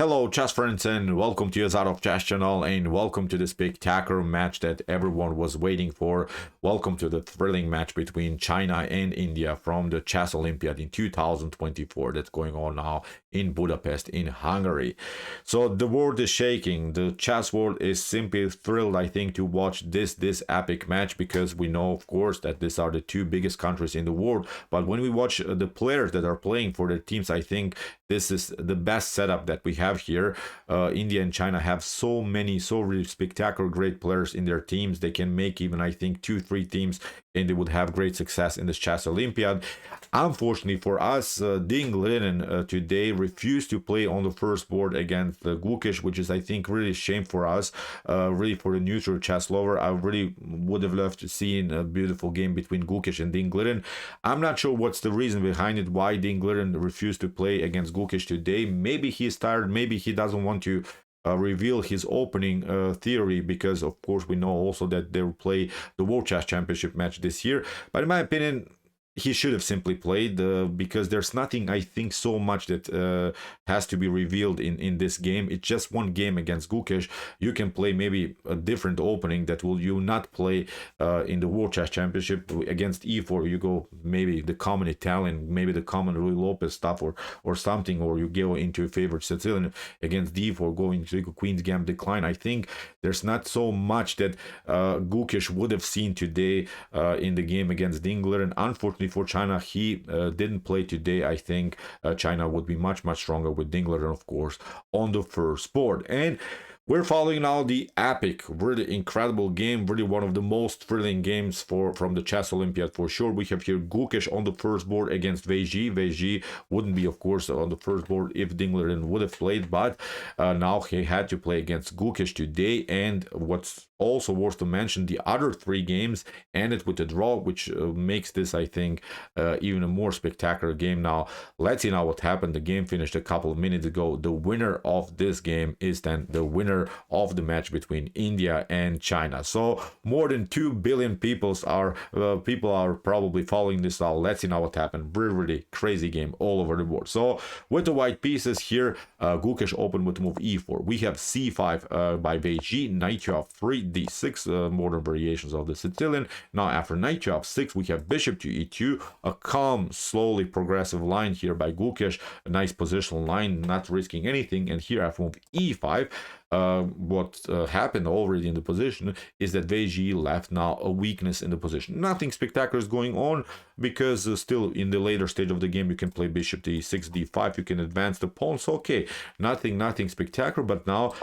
Hello chess friends and welcome to Jozarov chess channel and welcome to the spectacular match that everyone was waiting for. Welcome to the thrilling match between China and India from the Chess Olympiad in 2024 that's going on now in Budapest in Hungary. So the world is shaking. The chess world is simply thrilled, I think, to watch this epic match because we know of course that these are the two biggest countries in the world. But when we watch the players that are playing for their teams, I think this is the best setup that we have here. India and China have so really spectacular great players in their teams. They can make even, I think, 2-3 teams and they would have great success in this Chess Olympiad. Unfortunately for us, Ding Liren today refused to play on the first board against Gukesh, which is, I think, really a shame for us, really for the neutral chess lover. I really would have loved to see a beautiful game between Gukesh and Ding Liren. I'm not sure what's the reason behind it, why Ding Liren refused to play against Gukesh today. Maybe he's tired, maybe he doesn't want to reveal his opening theory, because of course we know also that they will play the World Chess Championship match this year. But in my opinion, he should have simply played because there's nothing, I think, so much that has to be revealed in this game. It's just one game against Gukesh. You can play maybe a different opening that will you not play in the World Chess Championship. Against e4 you go maybe the common Italian, maybe the common Rui Lopez stuff or something, or you go into a favorite Sicilian. Against d4 go into Queen's Gambit decline. I think there's not so much that Gukesh would have seen today in the game against Ding Liren. Unfortunately for China, he didn't play today. I think China would be much stronger with Ding Liren, of course, on the first board. And we're following now the epic, really incredible game, really one of the most thrilling games from the Chess Olympiad for sure. We have here Gukesh on the first board against Wei Ji. Wei Ji wouldn't be, of course, on the first board if Ding Liren would have played, but now he had to play against Gukesh today. And what's also worth to mention, the other three games ended with a draw, which makes this, I think, even a more spectacular game. Now, let's see now what happened. The game finished a couple of minutes ago. The winner of this game is then the winner of the match between India and China. So more than 2 billion people are probably following this now. Let's see now what happened. Really crazy game all over the board. So with the white pieces here, Gukesh opened with move e4. We have c5 by Wei Ji, knight to f3, d6, modern variations of the Sicilian. Now after knight to f6, we have bishop to e2, a calm, slowly progressive line here by Gukesh, a nice positional line, not risking anything. And here after move e5, what happened already in the position is that Wei Ji left now a weakness in the position. Nothing spectacular is going on because still in the later stage of the game you can play bishop to e6, d5, you can advance the pawn. So okay, nothing spectacular. But now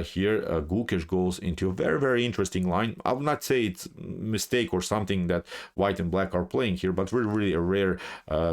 here Gukesh goes into a very interesting line. I would not say it's a mistake or something that white and black are playing here, but really a rare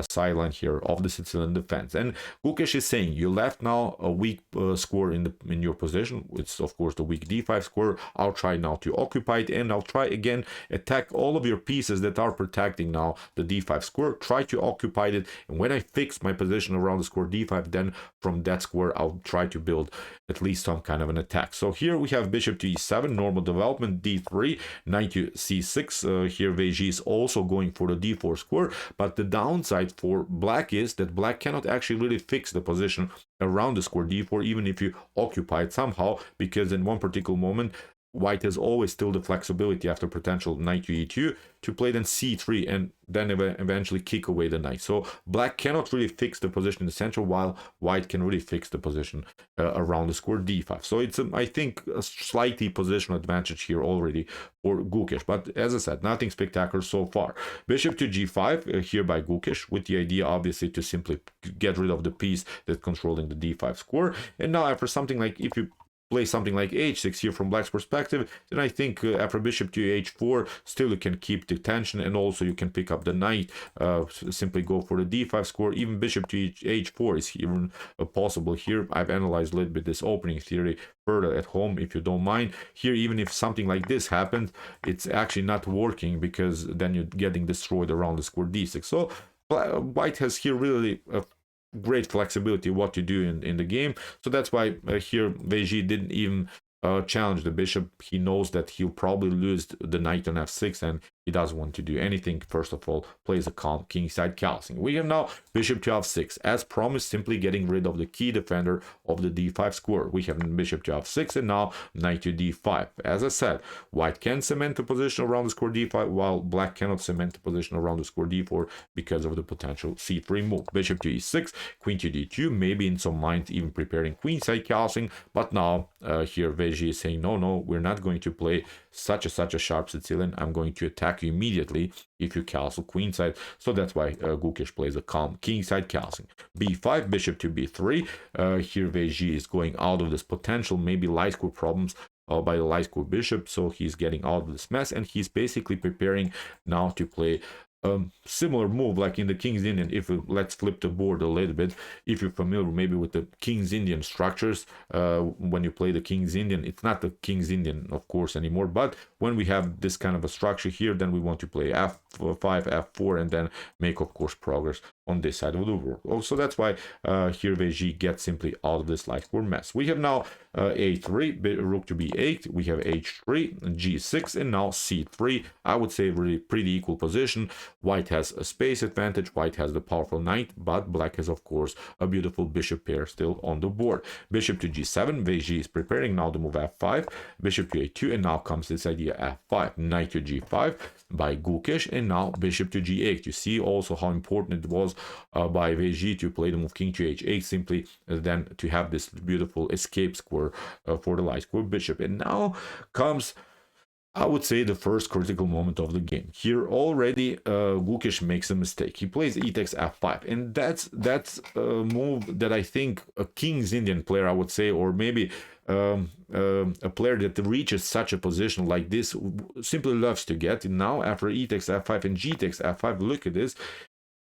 sideline here of the Sicilian defense. And Gukesh is saying you left now a weak square in your position. It's of course the weak d5 square. I'll try now to occupy it, and I'll try again attack all of your pieces that are protecting now the d5 square. Try to occupy it, and when I fix my position around the square d5, then from that square I'll try to build at least some kind of an attack. So here we have bishop to e7, normal development, d3, knight to c6. Here Wei Ji is also going for the d4 square, but the downside for black is that black cannot actually really fix the position around the square d4 even if you occupy it somehow, because in one particular moment white has always still the flexibility after potential knight to e2 to play then c3 and then eventually kick away the knight. So black cannot really fix the position in the center, while white can really fix the position around the square d5. So it's I think a slightly positional advantage here already for Gukesh, but as I said, nothing spectacular so far. Bishop to g5 here by Gukesh, with the idea obviously to simply get rid of the piece that's controlling the d5 square. And now after something like, if you play something like h6 here from black's perspective, then I think after bishop to h4 still you can keep the tension, and also you can pick up the knight, simply go for the d5 square. Even bishop to h4 is even possible here. I've analyzed a little bit this opening theory further at home, if you don't mind. Here, even if something like this happens, it's actually not working, because then you're getting destroyed around the square d6. So white has here really great flexibility what to do in the game. So that's why here Wei Ji didn't even challenge the bishop. He knows that he'll probably lose the knight on f6, and He doesn't want to do anything. First of all, plays a calm kingside castling. We have now bishop to f6. As promised, simply getting rid of the key defender of the d5 square. We have bishop to f6 and now knight to d5. As I said, white can cement the position around the square d5, while black cannot cement the position around the square d4 because of the potential c3 move. Bishop to e6, queen to d2, maybe in some minds even preparing queenside castling, but now here Veggie is saying, no, we're not going to play such a sharp Sicilian. I'm going to attack you immediately if you castle queenside. So that's why Gukesh plays a calm kingside castling. b5, bishop to b3. Here Veggie is going out of this potential maybe light square problems by the light square bishop, so he's getting out of this mess, and he's basically preparing now to play similar move like in the King's Indian. If we, let's flip the board a little bit, if you're familiar maybe with the King's Indian structures, when you play the King's Indian, it's not the King's Indian of course anymore, but when we have this kind of a structure here, then we want to play f5, f4, and then make of course progress on this side of the board. Also that's why here Veggie gets simply out of this light square mess. We have now a3, rook to b8, we have h3, g6, and now c3. I would say really pretty equal position. White has a space advantage, white has the powerful knight, but black has of course a beautiful bishop pair still on the board. Bishop to g7, Veggie is preparing now to move f5, bishop to a2, and now comes this idea f5, knight to g5 by Gukesh, and now bishop to g8. You see also how important it was by Veggie to play the move king to h8, simply then to have this beautiful escape square for the light square bishop. And now comes, I would say, the first critical moment of the game. Here already Gukesh makes a mistake. He plays e takes f5, and that's a move that I think a King's Indian player, I would say, or maybe a player that reaches such a position like this simply loves to get. Now after e takes f5 and g takes f5, look at this.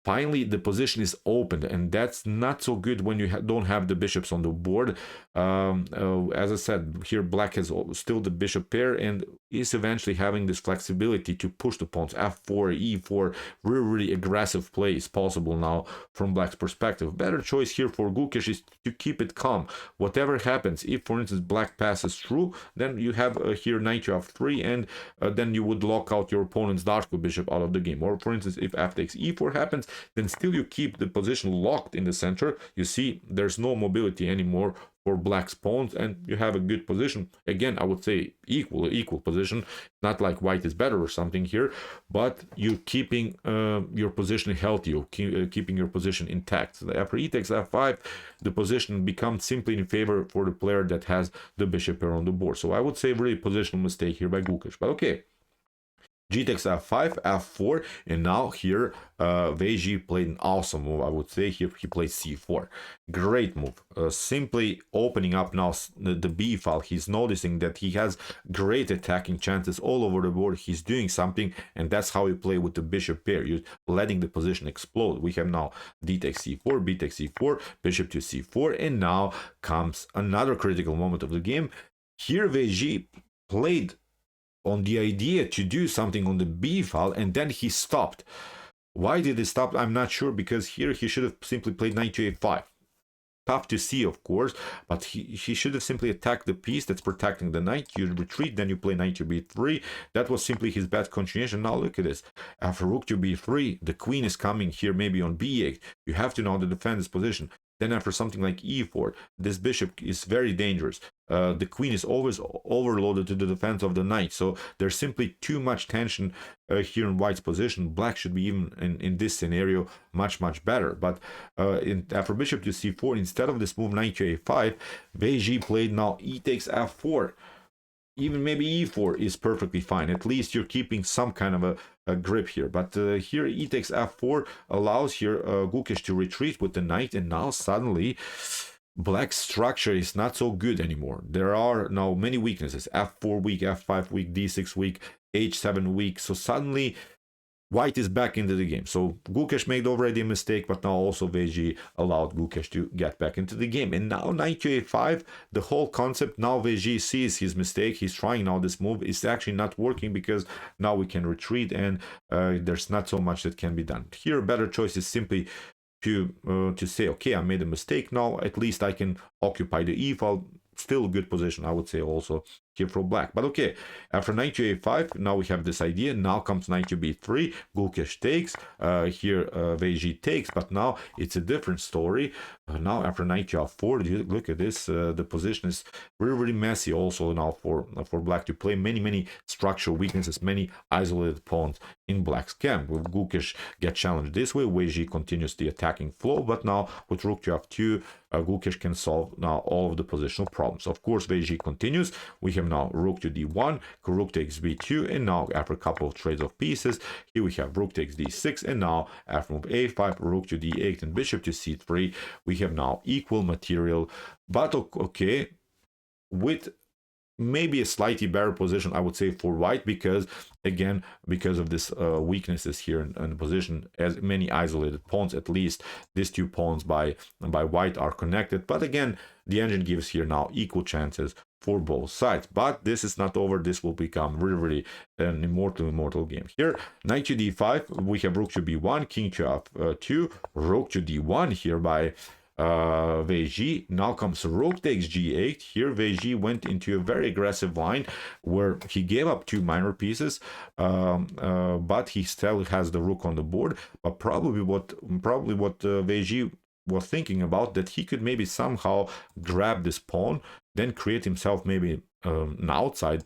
Finally, the position is opened, and that's not so good when you don't have the bishops on the board. As I said, here black has still the bishop pair and is eventually having this flexibility to push the pawns. f4, e4, really aggressive play is possible now from black's perspective. Better choice here for Gukesh is to keep it calm. Whatever happens, if for instance black passes through, then you have here knight to f3, and then you would lock out your opponent's dark bishop out of the game. Or for instance, if f takes e4 happens, then still you keep the position locked in the center. You see there's no mobility anymore for black's pawns, and you have a good position. Again, I would say equal position, not like white is better or something here, but you're keeping your position healthy, you're keeping your position intact. So after e takes f5, the position becomes simply in favor for the player that has the bishop pair on the board. So I would say really positional mistake here by Gukesh, but okay. G takes f5, f4, and now here Veggie played an awesome move. I would say here he played c4. Great move. Simply opening up now the b file. He's noticing that he has great attacking chances all over the board. He's doing something, and that's how you play with the bishop pair. You're letting the position explode. We have now d takes c4, b takes c4, bishop to c4, and now comes another critical moment of the game. Here Veggie played on the idea to do something on the b file, and then he stopped. Why did he stop? I'm not sure, because here he should have simply played knight to a5. Tough to see, of course, but he should have simply attacked the piece that's protecting the knight. You retreat, then you play knight to b3. That was simply his bad continuation. Now look at this. After rook to b3, the queen is coming here maybe on b8. You have to now defend this position. Then after something like e4, this bishop is very dangerous. The queen is always overloaded to the defense of the knight, so there's simply too much tension here in white's position. Black should be even in this scenario much better. But after bishop to c4, instead of this move knight to a5, Veggie played now e takes f4. Even maybe e4 is perfectly fine. At least you're keeping some kind of a grip here. But here e takes f4 allows here Gukesh to retreat with the knight, and now suddenly black's structure is not so good anymore. There are now many weaknesses. f4 weak, f5 weak, d6 weak, h7 weak. So suddenly white is back into the game. So Gukesh made already a mistake, but now also Veggie allowed Gukesh to get back into the game. And now knight to a5, the whole concept, now Veggie sees his mistake. He's trying now this move. It's actually not working, because now we can retreat, and there's not so much that can be done. Here, a better choice is simply to say, okay, I made a mistake. Now at least I can occupy the e file. Still a good position, I would say also. here for black. But okay, after knight to a5, now we have this idea. Now comes knight to b3. Gukesh takes. Here Vg takes, but now it's a different story. Now after knight to f4, look at this. The position is really, really messy also now for black to play. Many structural weaknesses, many isolated pawns in black's camp. Will Gukesh get challenged this way? Vg continues the attacking flow, but now with rook to f2, Gukesh can solve now all of the positional problems. Of course, Vg continues. We have now rook to d1, rook takes b2, and now after a couple of trades of pieces, here we have rook takes d6, and now after move a5, rook to d8, and bishop to c3, we have now equal material. But okay, with maybe a slightly better position, I would say, for white, because again, because of this weaknesses here in the position, as many isolated pawns, at least these two pawns by white are connected. But again, the engine gives here now equal chances for both sides. But this is not over. This will become really an immortal game. Here, knight to d5, we have rook to b1, king to f2, rook to d1 here by Vg. Now comes rook takes g8. Here Vg went into a very aggressive line where he gave up two minor pieces, but he still has the rook on the board. But probably what Vg was thinking about, that he could maybe somehow grab this pawn, then create himself maybe an outside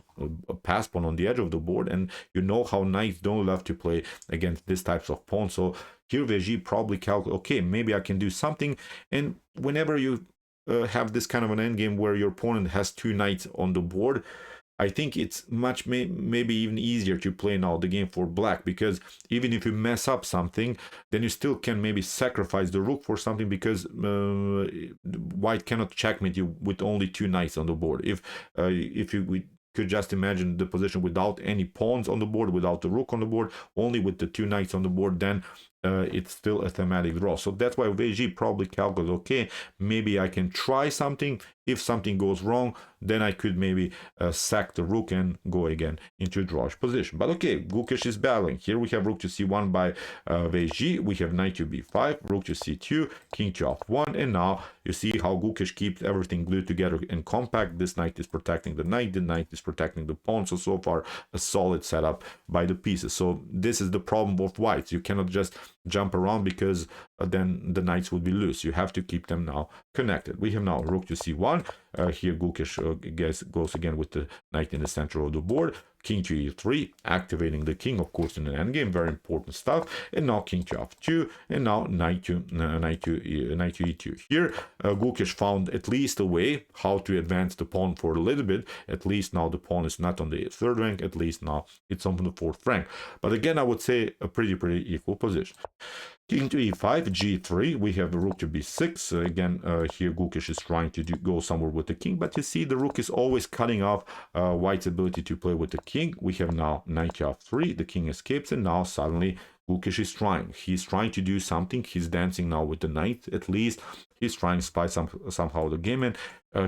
a pass pawn on the edge of the board. And you know how knights don't love to play against these types of pawns. So here Vg probably calculate, okay, maybe I can do something. And whenever you have this kind of an endgame where your opponent has two knights on the board, I think it's much maybe even easier to play now the game for black, because even if you mess up something, then you still can maybe sacrifice the rook for something, because white cannot checkmate you with only two knights on the board. If we could just imagine the position without any pawns on the board, without the rook on the board, only with the two knights on the board, then it's still a thematic draw. So that's why Vg probably calculated, okay, maybe I can try something. If something goes wrong, then I could maybe sack the rook and go again into drawish position. But okay, Gukesh is battling. Here we have rook to c1 by Vg. We have knight to b5, rook to c2, king to f1, and now you see how Gukesh keeps everything glued together and compact. This knight is protecting the knight is protecting the pawn. So far a solid setup by the pieces. So this is the problem of whites. You cannot just jump around, because then the knights would be loose. You have to keep them now connected. We have now rook to c1. Here Gukesh goes again with the knight in the center of the board. King to e3, activating the king, of course, in an endgame, very important stuff. And now king to f2, and now knight to e2. Here Gukesh found at least a way how to advance the pawn for a little bit. At least now the pawn is not on the third rank. At least now it's on the fourth rank. But again, I would say a pretty equal position. King to e5, g3, we have the rook to b6. Again, here Gukesh is trying to go somewhere with the king, but you see the rook is always cutting off white's ability to play with the king. We have now knight to f3, the king escapes, and now suddenly Gukesh is trying. He's trying to do something. He's dancing now with the knight, at least. He's trying to spy somehow the game, and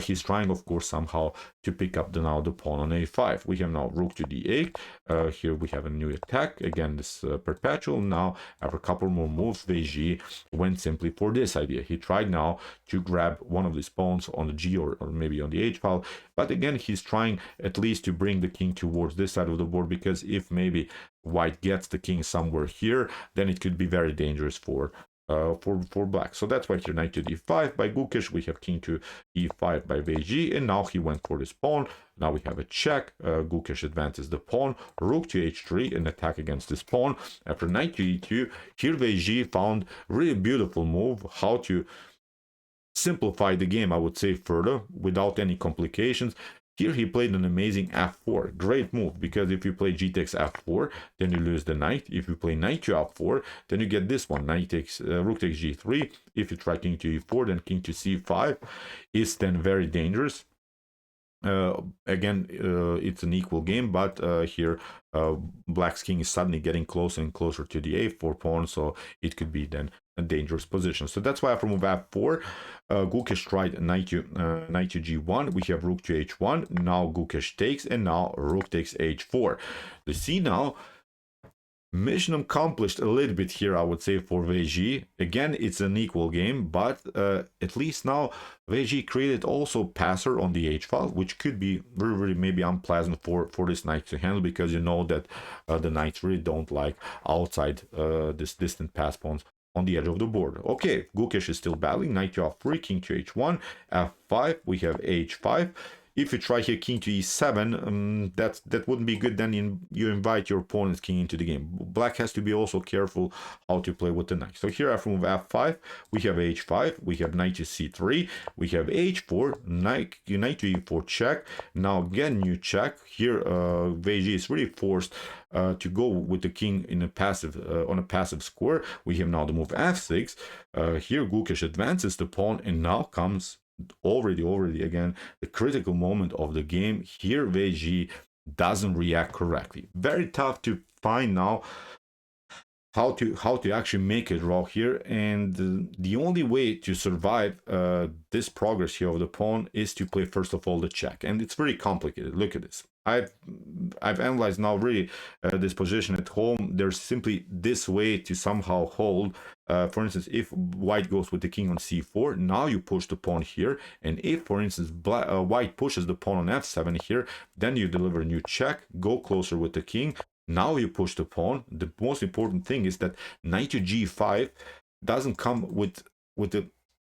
he's trying, of course, somehow to pick up the pawn on a5. We have now rook to d8. Here we have a new attack. Again, this perpetual. Now, after a couple more moves, Vg went simply for this idea. He tried now to grab one of these pawns on the g or maybe on the h file. But again, he's trying at least to bring the king towards this side of the board, because if maybe white gets the king somewhere here, then it could be very dangerous for black. So that's why here knight to d5 by Gukesh. We have king to e5 by Vg, and now he went for this pawn. Now we have a check. Gukesh advances the pawn, rook to h3, an attack against this pawn. After knight to e2, here Vg found really beautiful move, how to simplify the game, I would say, further without any complications. Here he played an amazing f4. Great move, because if you play g takes f4, then you lose the knight. If you play knight to f4, then you get this one. Rook takes g3. If you try king to e4, then king to c5 is then very dangerous. Again, it's an equal game, but here black's king is suddenly getting closer and closer to the a4 pawn, so it could be then a dangerous position. So that's why after move f4, Gukesh tried knight to g1. We have rook to h1. Now Gukesh takes, and now rook takes h4. You see now Mission accomplished a little bit here, I would say, for VG. Again, it's an equal game, but at least now VG created also passer on the H file, which could be very, very maybe unpleasant for this knight to handle, because you know that the knights really don't like outside this distant pass pawns on the edge of the board. Okay, Gukesh is still battling. Knight to f3, king to h1, f5, we have h5. If you try here king to e7, that wouldn't be good. Then you invite your opponent's king into the game. Black has to be also careful how to play with the knight. So here after move f5, we have h5, we have knight to c3, we have h4, knight to e4 check. Now again new check. Here VG is really forced to go with the king in a passive on a passive square. We have now the move f6. Here Gukesh advances the pawn, and now comes already again the critical moment of the game. Here VG doesn't react correctly. Very tough to find now how to actually make a draw here, and the only way to survive this progress here of the pawn is to play first of all the check, and it's very complicated. Look at this. I've analyzed now really this position at home. There's simply this way to somehow hold. For instance, if white goes with the king on c4, now you push the pawn here, and if for instance white pushes the pawn on f7 here, then you deliver a new check, go closer with the king. Now you push the pawn. The most important thing is that knight to g5 doesn't come with the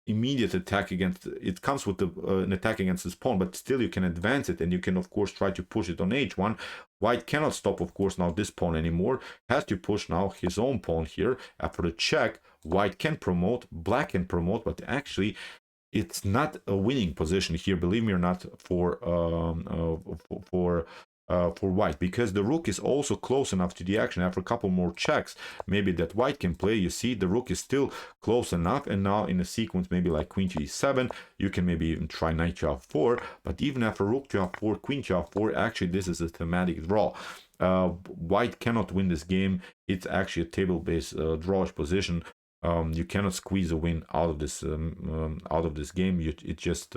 immediate attack against it. Comes with an attack against this pawn, but still you can advance it, and you can of course try to push it on h1. White cannot stop of course now this pawn anymore, has to push now his own pawn here. After the check, white can promote, black can promote, but actually it's not a winning position here, believe me or not, for white, because the rook is also close enough to the action. After a couple more checks maybe that white can play, you see the rook is still close enough, and now in a sequence maybe like queen to e7, you can maybe even try knight to f4. But even after rook to f4, queen to f4, actually this is a thematic draw. White cannot win this game. It's actually a table-based drawish position. You cannot squeeze a win out of this game. It just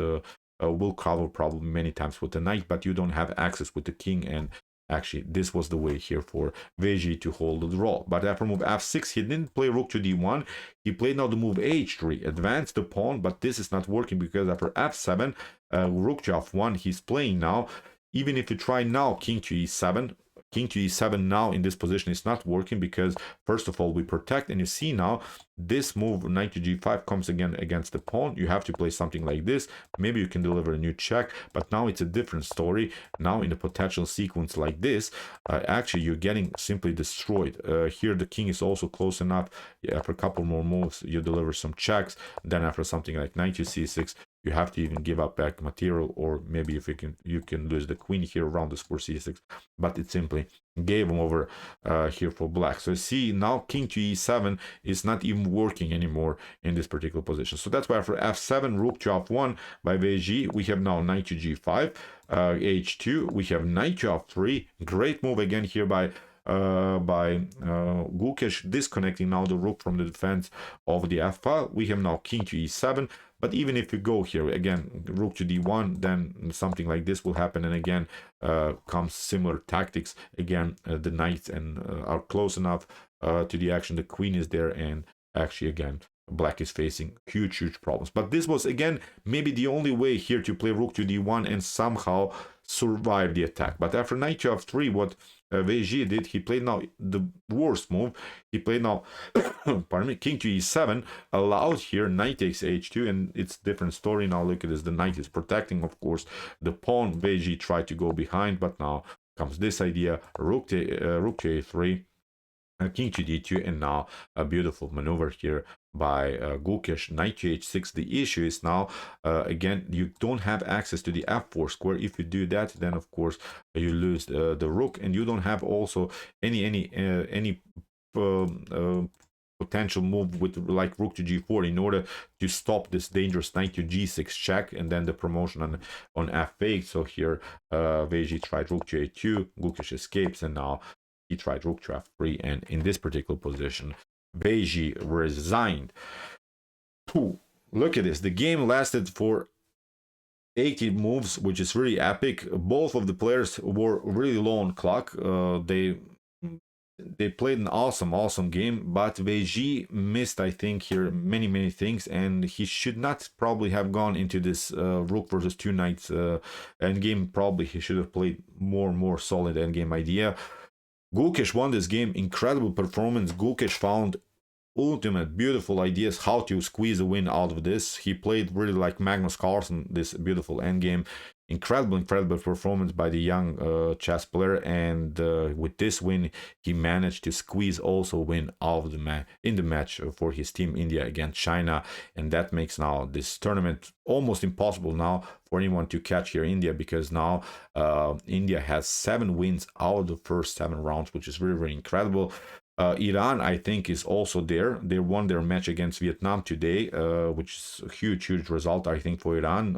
will cover probably many times with the knight, but you don't have access with the king, and actually this was the way here for VG to hold the draw. But after move f6, he didn't play rook to d1, he played now the move h3, advance the pawn, but this is not working because after f7, rook to f1, he's playing now. Even if you try now king to e7, king to e7 now in this position is not working, because first of all we protect, and you see now this move knight to g5 comes again against the pawn. You have to play something like this. Maybe you can deliver a new check, but now it's a different story. Now in a potential sequence like this, actually you're getting simply destroyed. Here the king is also close enough. After a couple more moves you deliver some checks, then after something like knight to c6, you have to even give up back material, or maybe if you can lose the queen here around the square c6, but it simply gave him over here for black. So see now king to e7 is not even working anymore in this particular position. So that's why after f7, rook to f1 by VG, we have now knight to g5, h2, we have knight to f3. Great move again here by Gukesh, disconnecting now the rook from the defense of the f file. We have now king to e7. But even if you go here again rook to d1, then something like this will happen, and again comes similar tactics. Again the knights are close enough to the action, the queen is there, and actually again black is facing huge problems. But this was again maybe the only way here to play rook to d1 and somehow survive the attack. But after knight to f3, what VG did, he played now the worst move. He played now pardon me, king to e7, allowed here knight takes h2, and it's different story. Now look at this, the knight is protecting of course the pawn. VG tried to go behind, but now comes this idea, rook to a3, king to d2, and now a beautiful maneuver here by Gukesh, knight to h6. The issue is now again you don't have access to the f4 square. If you do that, then of course you lose the rook, and you don't have also any potential move with like rook to g4 in order to stop this dangerous knight to g6 check, and then the promotion on f8. So here VG tried rook to a2, Gukesh escapes, and now he tried rook to f3, and in this particular position VG resigned. Look at this, the game lasted for 80 moves, which is really epic. Both of the players were really low on clock. They they played an awesome game, but VG missed, I think, here many things, and he should not probably have gone into this rook versus two knights endgame. Probably he should have played more solid endgame idea. Gukesh won this game, incredible performance. Gukesh found ultimate beautiful ideas how to squeeze a win out of this. He played really like Magnus Carlsen, this beautiful endgame. Incredible performance by the young chess player, and with this win he managed to squeeze also win out of the in the match for his team India against China, and that makes now this tournament almost impossible now for anyone to catch here India, because now India has 7 wins out of the first 7 rounds, which is really incredible. Iran, I think, is also there. They won their match against Vietnam today, which is a huge result, I think, for Iran.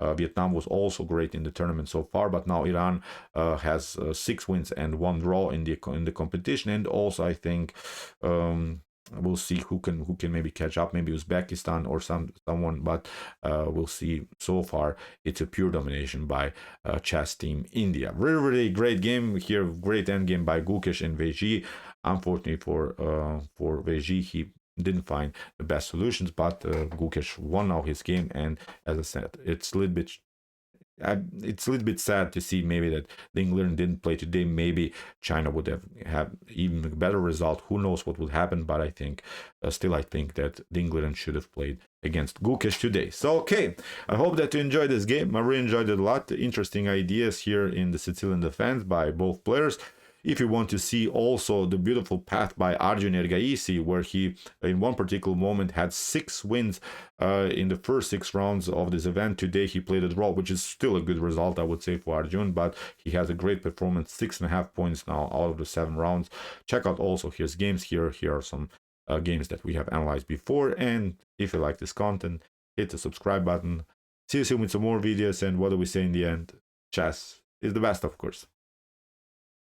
Vietnam was also great in the tournament so far, but now Iran has 6 wins and 1 draw in the competition, and also I think we'll see who can maybe catch up, maybe Uzbekistan or someone, but we'll see. So far it's a pure domination by chess team India. Really great game here, great end game by Gukesh and VG. Unfortunately for VG, he didn't find the best solutions, but Gukesh won now his game, and as I said, it's a little bit sad to see maybe that England didn't play today. Maybe China would have even a better result. Who knows what would happen? But I think still I think that England should have played against Gukesh today. So okay, I hope that you enjoyed this game. I really enjoyed it a lot. Interesting ideas here in the Sicilian defense by both players. If you want to see also the beautiful path by Arjun Ergaisi, where he in one particular moment had 6 wins in the first 6 rounds of this event. Today he played a draw, which is still a good result, I would say, for Arjun, but he has a great performance, 6.5 points now out of the 7 rounds. Check out also his games here. Here are some games that we have analyzed before, and if you like this content, hit the subscribe button. See you soon with some more videos, and what do we say in the end? Chess is the best, of course.